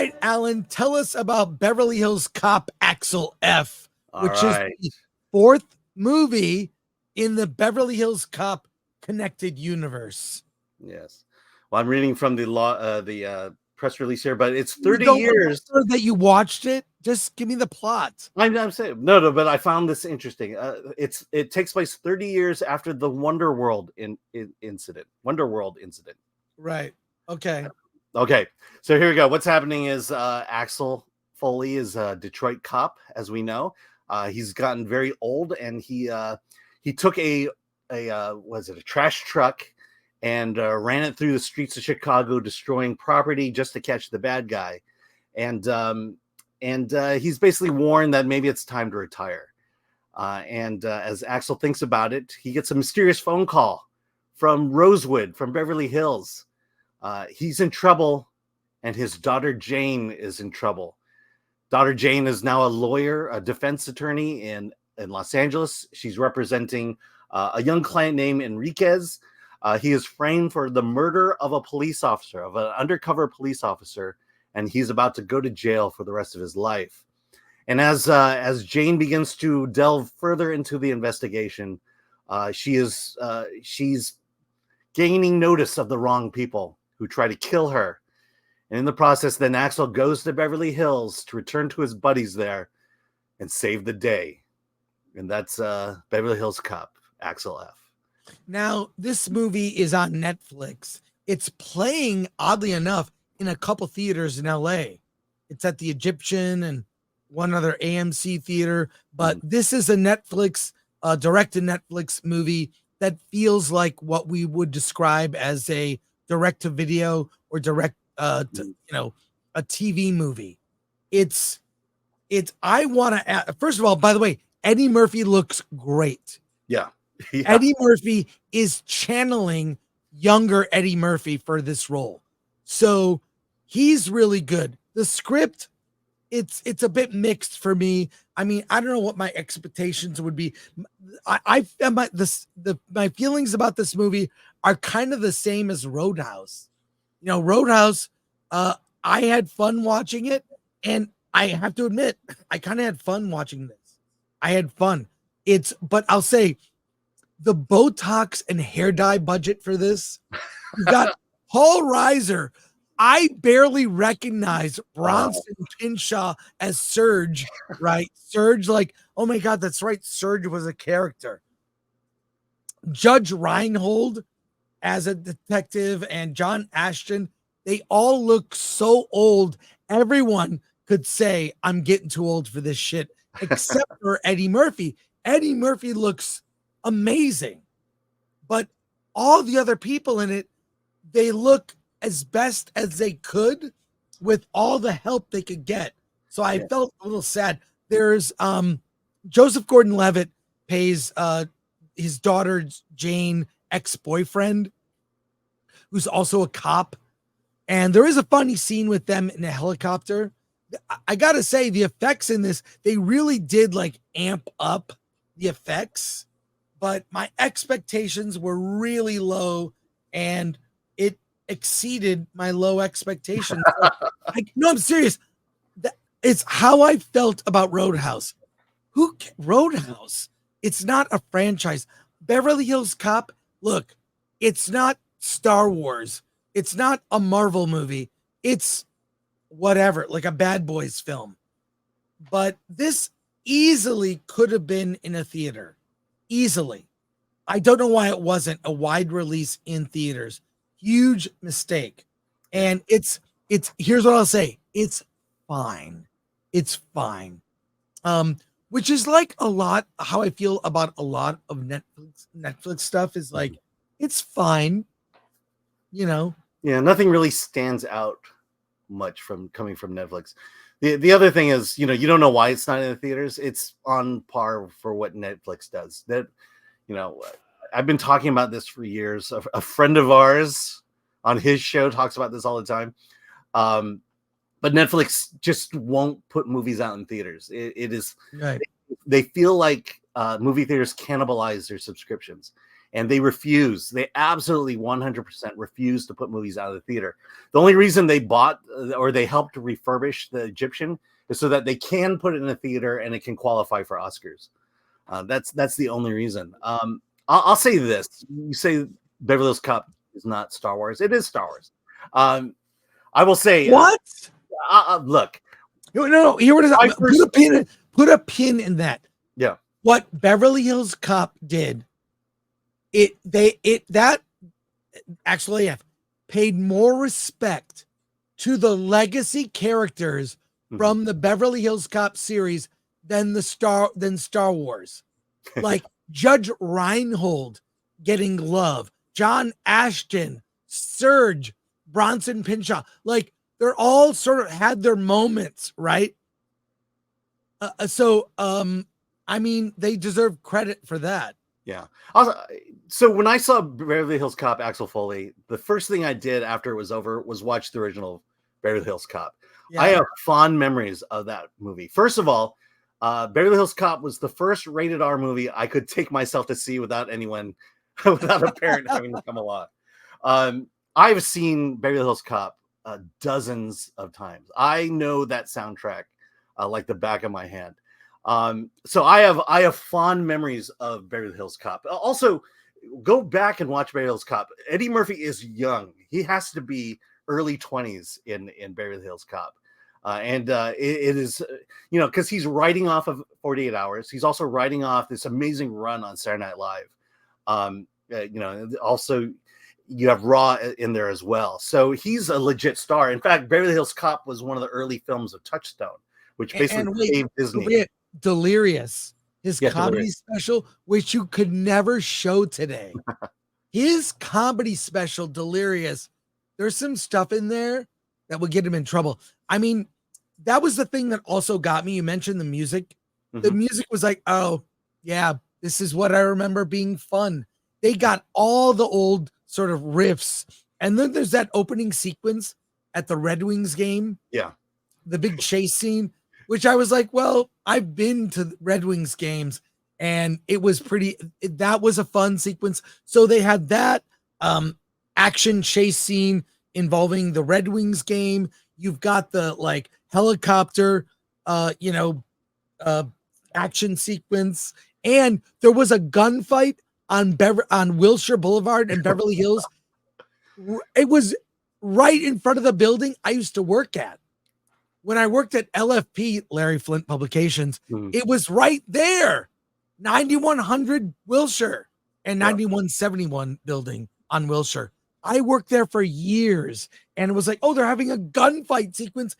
right, Alan, tell us about Beverly Hills Cop Axel F, which is the fourth movie in the Beverly Hills Cop connected universe. Yes. Well, I'm reading from the press release here, but it's 30 years that you watched it. Just give me the plot. I'm saying no, but I found this interesting. It takes place 30 years after the Wonderworld incident. Right. Okay. Okay. So here we go. What's happening is Axel Foley is a Detroit cop, as we know. He's gotten very old, and he took a trash truck and ran it through the streets of Chicago, destroying property just to catch the bad guy. And he's basically warned that maybe it's time to retire. As Axel thinks about it, he gets a mysterious phone call from Rosewood, from Beverly Hills. He's in trouble, and his daughter Jane is in trouble. Daughter Jane is now a lawyer, a defense attorney in Los Angeles. She's representing a young client named Enriquez. He is framed for the murder of a police officer, of an undercover police officer, and he's about to go to jail for the rest of his life. And as Jane begins to delve further into the investigation, she's gaining notice of the wrong people who try to kill her. And in the process, then Axel goes to Beverly Hills to return to his buddies there and save the day. And that's Beverly Hills Cop, Axel F. Now, this movie is on Netflix. It's playing, oddly enough, in a couple theaters in LA. It's at the Egyptian and one other AMC theater. But this is a Netflix, direct-to-Netflix movie that feels like what we would describe as a direct-to-video or a TV movie. I want to add, first of all, by the way, Eddie Murphy looks great. Yeah. Eddie Murphy is channeling younger Eddie Murphy for this role. So he's really good. The script, it's a bit mixed for me. I mean, I don't know what my expectations would be. My feelings about this movie are kind of the same as Roadhouse. Roadhouse, I had fun watching it, and I have to admit, I kind of had fun watching this. I had fun. But I'll say the Botox and hair dye budget for this, you got Paul Reiser. I barely recognize Bronson Pinchot as Surge, right? Surge, like, oh my God, that's right. Surge was a character. Judge Reinhold as a detective and John Ashton, they all look so old. Everyone could say, I'm getting too old for this shit, except for Eddie Murphy. Eddie Murphy looks amazing, but all the other people in it, they look as best as they could with all the help they could get. So I felt a little sad. There's Joseph Gordon-Levitt plays his daughter Jane ex-boyfriend, who's also a cop. And there is a funny scene with them in a helicopter. I gotta say, the effects in this, they really did like amp up the effects, but my expectations were really low, and it exceeded my low expectations. No, I'm serious. It's how I felt about Roadhouse. Roadhouse? It's not a franchise. Beverly Hills Cop, look, it's not Star Wars. It's not a Marvel movie. It's whatever, like a Bad Boys film. But this easily could have been in a theater. Easily. I don't know why it wasn't a wide release in theaters. Huge mistake. And it's here's what I'll say. It's fine. It's fine. Which is like a lot how I feel about a lot of Netflix stuff is like, it's fine. Yeah, nothing really stands out much from coming from Netflix. The other thing is, you don't know why it's not in the theaters. It's on par for what Netflix does. That, I've been talking about this for years. A friend of ours on his show talks about this all the time. But Netflix just won't put movies out in theaters. It is, right. They feel like movie theaters cannibalize their subscriptions. and they refuse. They absolutely 100% refuse to put movies out of the theater. The only reason they bought or they helped to refurbish the Egyptian is so that they can put it in a theater and it can qualify for Oscars. That's the only reason. I'll say this: you say Beverly Hills Cop is not Star Wars. It is Star Wars. I will say what? Look, no. Here it is. Put a pin in that. Yeah. What Beverly Hills Cop did, that Axel F paid more respect to the legacy characters from the Beverly Hills Cop series than Star Wars. Like Judge Reinhold getting love, John Ashton, Serge, Bronson Pinchot, like they're all sort of had their moments, right? I mean, they deserve credit for that. Yeah. So when I saw Beverly Hills Cop, Axel Foley, the first thing I did after it was over was watch the original Beverly Hills Cop. Yeah. I have fond memories of that movie. First of all, Beverly Hills Cop was the first rated R movie I could take myself to see without without a parent having to come along. I've seen Beverly Hills Cop dozens of times. I know that soundtrack like the back of my hand. So I have fond memories of Beverly Hills Cop. Also, go back and watch Beverly Hills Cop. Eddie Murphy is young. He has to be early 20s in Beverly Hills Cop. It is, because he's writing off of 48 Hours. He's also writing off this amazing run on Saturday Night Live. Also you have Raw in there as well. So he's a legit star. In fact, Beverly Hills Cop was one of the early films of Touchstone, which basically saved Disney. Delirious, his comedy special, which you could never show today. His comedy special, Delirious, there's some stuff in there that would get him in trouble. I mean, that was the thing that also got me. You mentioned the music. The music was like, oh, yeah, this is what I remember being fun. They got all the old sort of riffs. And then there's that opening sequence at the Red Wings game. Yeah. The big chase scene, which I was like, well, I've been to Red Wings games and it was that was a fun sequence. So they had that action chase scene involving the Red Wings game. You've got the like helicopter, action sequence. And there was a gunfight on Wilshire Boulevard in Beverly Hills. It was right in front of the building I used to work at. When I worked at LFP, Larry Flint Publications, it was right there, 9100 Wilshire and 9171 building on Wilshire. I worked there for years and it was like, oh, they're having a gunfight sequence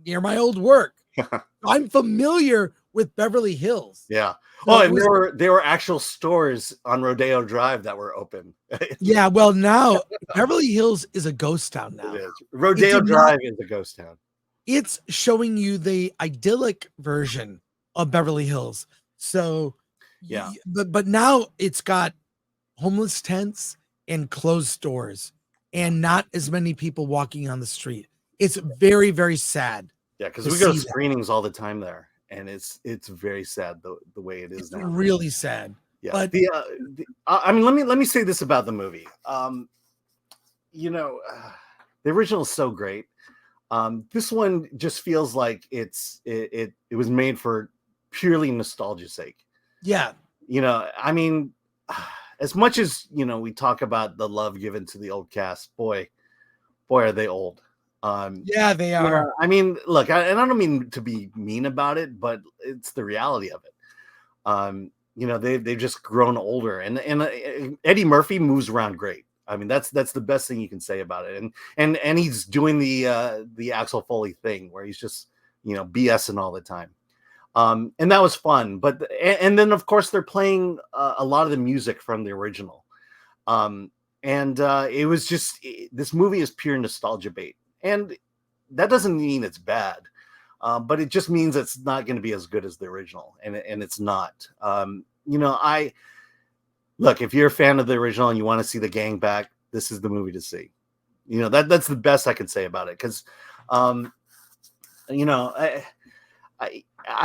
near my old work. I'm familiar with Beverly Hills. Yeah. So and there were actual stores on Rodeo Drive that were open. Yeah. Well, now Beverly Hills is a ghost town now. It is. Rodeo Drive is a ghost town. It's showing you the idyllic version of Beverly Hills. So, yeah. But now it's got homeless tents and closed stores and not as many people walking on the street. It's very, very sad. Yeah, because we go to screenings all the time there, and it's very sad the way it is now. Really sad. Yeah. But I mean, let me say this about the movie. The original is so great. This one just feels like it was made for purely nostalgia's sake. Yeah. I mean, as much as, we talk about the love given to the old cast, boy, are they old. Yeah, they are. I mean, look, I don't mean to be mean about it, but it's the reality of it. They've just grown older, and Eddie Murphy moves around great. I mean, that's the best thing you can say about it. And he's doing the Axel Foley thing where he's just, BSing all the time. And that was fun. But then of course they're playing a lot of the music from the original. It was just, this movie is pure nostalgia bait. And that doesn't mean it's bad. But it just means it's not going to be as good as the original. And it's not. Look, if you're a fan of the original and you want to see the gang back, this is the movie to see. That's the best I can say about it. Because, I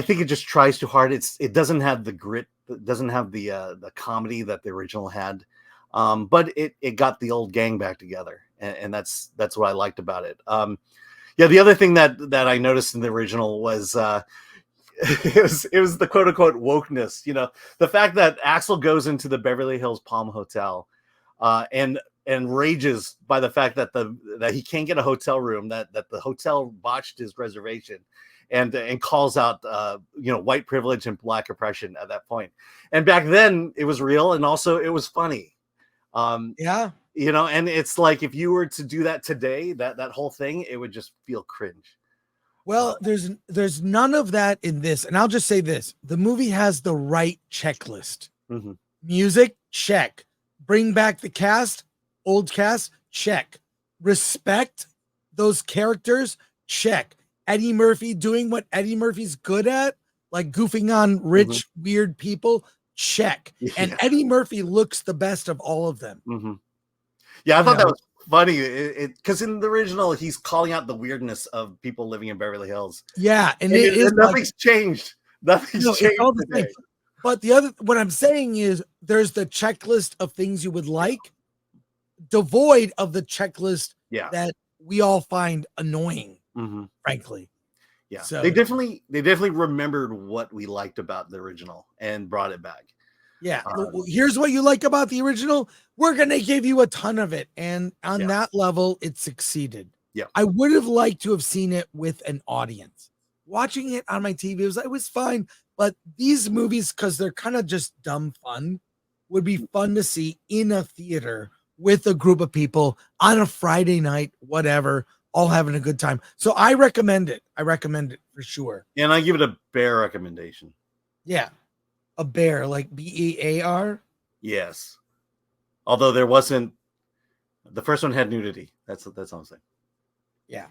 think it just tries too hard. It doesn't have the grit. It doesn't have the comedy that the original had. But it got the old gang back together, and that's what I liked about it. Yeah, the other thing that I noticed in the original was it was the quote unquote wokeness. You know, the fact that Axel goes into the Beverly Hills Palm Hotel, and rages by the fact that that he can't get a hotel room, that the hotel botched his reservation, and calls out white privilege and black oppression at that point. And back then it was real, and also it was funny. Yeah. And it's like if you were to do that today, that whole thing, it would just feel cringe. Well, there's none of that in this. And I'll just say this. The movie has the right checklist. Mm-hmm. Music, check. Bring back the cast, old cast, check. Respect those characters, check. Eddie Murphy doing what Eddie Murphy's good at, like goofing on rich, weird people, check. Yeah. And Eddie Murphy looks the best of all of them. Mm-hmm. Yeah, I thought that was funny because in the original he's calling out the weirdness of people living in Beverly Hills. Yeah, and nothing's changed. Nothing's changed all the today. same. But what I'm saying is there's the checklist of things you would like, devoid of the checklist that we all find annoying, frankly. Yeah, so they definitely remembered what we liked about the original and brought it back. Yeah, here's what you like about the original. We're going to give you a ton of it. And on that level, it succeeded. Yeah, I would have liked to have seen it with an audience. Watching it on my TV, it was fine. But these movies, because they're kind of just dumb fun, would be fun to see in a theater with a group of people on a Friday night, whatever, all having a good time. So I recommend it. I recommend it for sure. And I give it a bear recommendation. Yeah. A bear, like BEAR? Yes. Although there wasn't, the first one had nudity. That's all I'm saying. Yeah.